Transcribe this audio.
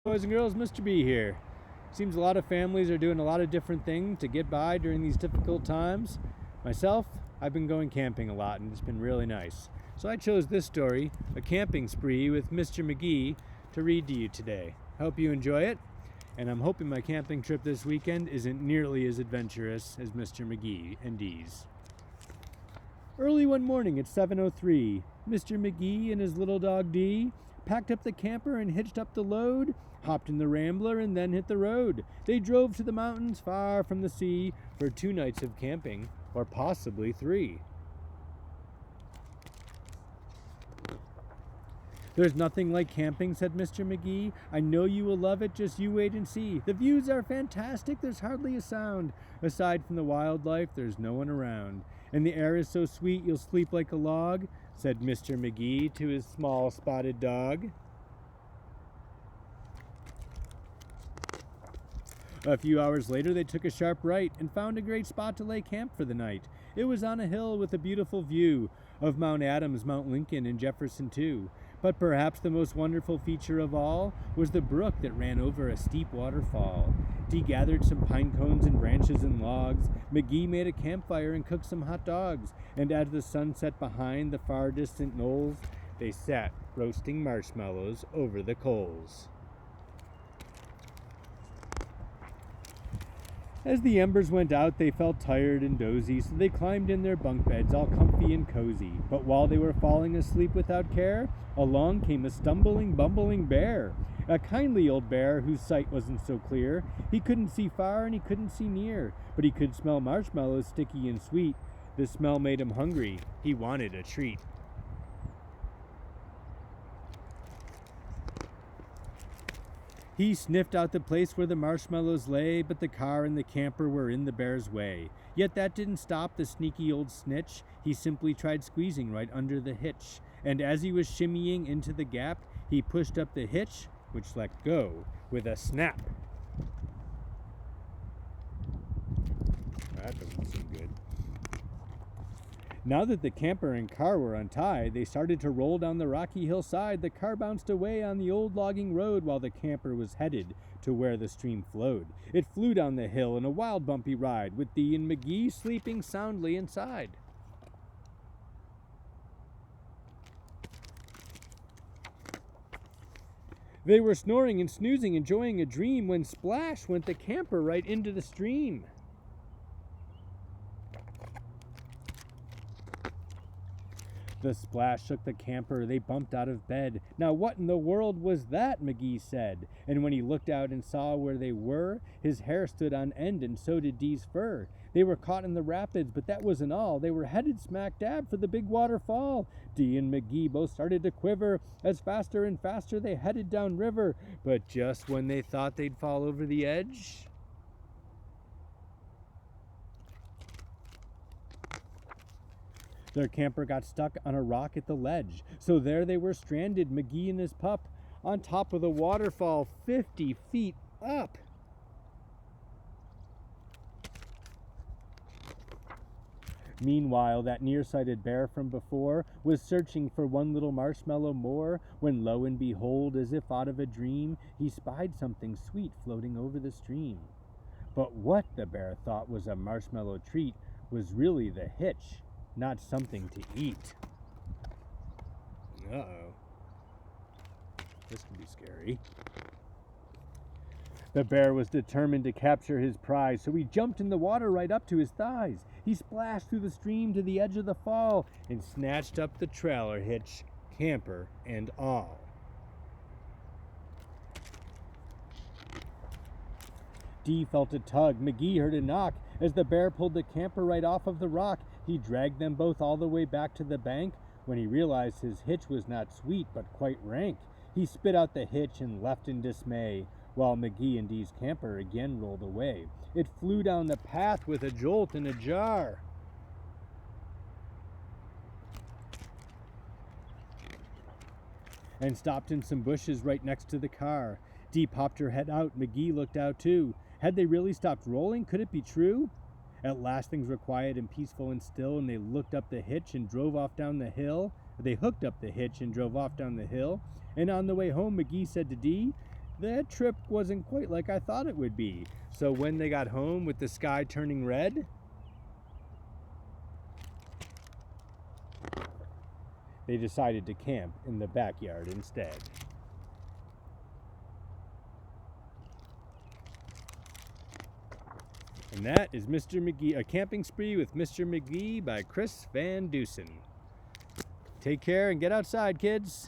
Boys and girls, Mr. B here. Seems a lot of families are doing a lot of different things to get by during these difficult times. Myself, I've been going camping a lot and it's been really nice. So I chose this story, A Camping Spree with Mr. Magee, to read to you today. I hope you enjoy it, and I'm hoping my camping trip this weekend isn't nearly as adventurous as Mr. Magee and Dee's. Early one morning at 7:03, Mr. Magee and his little dog Dee packed up the camper and hitched up the load, hopped in the Rambler, and then hit the road. They drove to the mountains far from the sea for 2 nights of camping, or possibly 3. "There's nothing like camping," said Mr. Magee. "I know you will love it, just you wait and see. The views are fantastic, there's hardly a sound. Aside from the wildlife, there's no one around. And the air is so sweet you'll sleep like a log," said Mr. Magee to his small spotted dog. A few hours later they took a sharp right and found a great spot to lay camp for the night. It was on a hill with a beautiful view of Mount Adams, Mount Lincoln, and Jefferson too. But perhaps the most wonderful feature of all was the brook that ran over a steep waterfall. Dee gathered some pine cones and branches and logs. Magee made a campfire and cooked some hot dogs. And as the sun set behind the far distant knolls, they sat roasting marshmallows over the coals. As the embers went out, they felt tired and dozy, so they climbed in their bunk beds, all comfy and cozy. But while they were falling asleep without care, along came a stumbling, bumbling bear. A kindly old bear whose sight wasn't so clear. He couldn't see far and he couldn't see near, but he could smell marshmallows sticky and sweet. The smell made him hungry. He wanted a treat. He sniffed out the place where the marshmallows lay, but the car and the camper were in the bear's way. Yet that didn't stop the sneaky old snitch. He simply tried squeezing right under the hitch. And as he was shimmying into the gap, he pushed up the hitch, which let go with a snap. That doesn't seem good. Now that the camper and car were untied, they started to roll down the rocky hillside. The car bounced away on the old logging road while the camper was headed to where the stream flowed. It flew down the hill in a wild bumpy ride, with Dee and Magee sleeping soundly inside. They were snoring and snoozing, enjoying a dream, when splash went the camper right into the stream. The splash shook the camper. They bumped out of bed. "Now what in the world was that?" Magee said. And when he looked out and saw where they were, his hair stood on end and so did Dee's fur. They were caught in the rapids, but that wasn't all. They were headed smack dab for the big waterfall. Dee and Magee both started to quiver as faster and faster they headed down river. But just when they thought they'd fall over the edge, their camper got stuck on a rock at the ledge. So there they were stranded, Magee and his pup, on top of the waterfall 50 feet up. Meanwhile, that nearsighted bear from before was searching for one little marshmallow more, when lo and behold, as if out of a dream, he spied something sweet floating over the stream. But what the bear thought was a marshmallow treat was really the hitch, not something to eat. Uh-oh. This could be scary. The bear was determined to capture his prize, so he jumped in the water right up to his thighs. He splashed through the stream to the edge of the fall and snatched up the trailer hitch, camper and all. Dee felt a tug. Magee heard a knock as the bear pulled the camper right off of the rock. He dragged them both all the way back to the bank. When he realized his hitch was not sweet but quite rank, he spit out the hitch and left in dismay, while Magee and Dee's camper again rolled away. It flew down the path with a jolt and a jar. And stopped in some bushes right next to the car. Dee popped her head out. Magee looked out too. Had they really stopped rolling? Could it be true? At last things were quiet and peaceful and still, and they looked up the hitch and drove off down the hill. They hooked up the hitch and drove off down the hill. And on the way home, Magee said to Dee, that trip wasn't quite like I thought it would be. So when they got home with the sky turning red, they decided to camp in the backyard instead. And that is Mr. Magee, A Camping Spree with Mr. Magee by Chris Van Dusen. Take care and get outside, kids.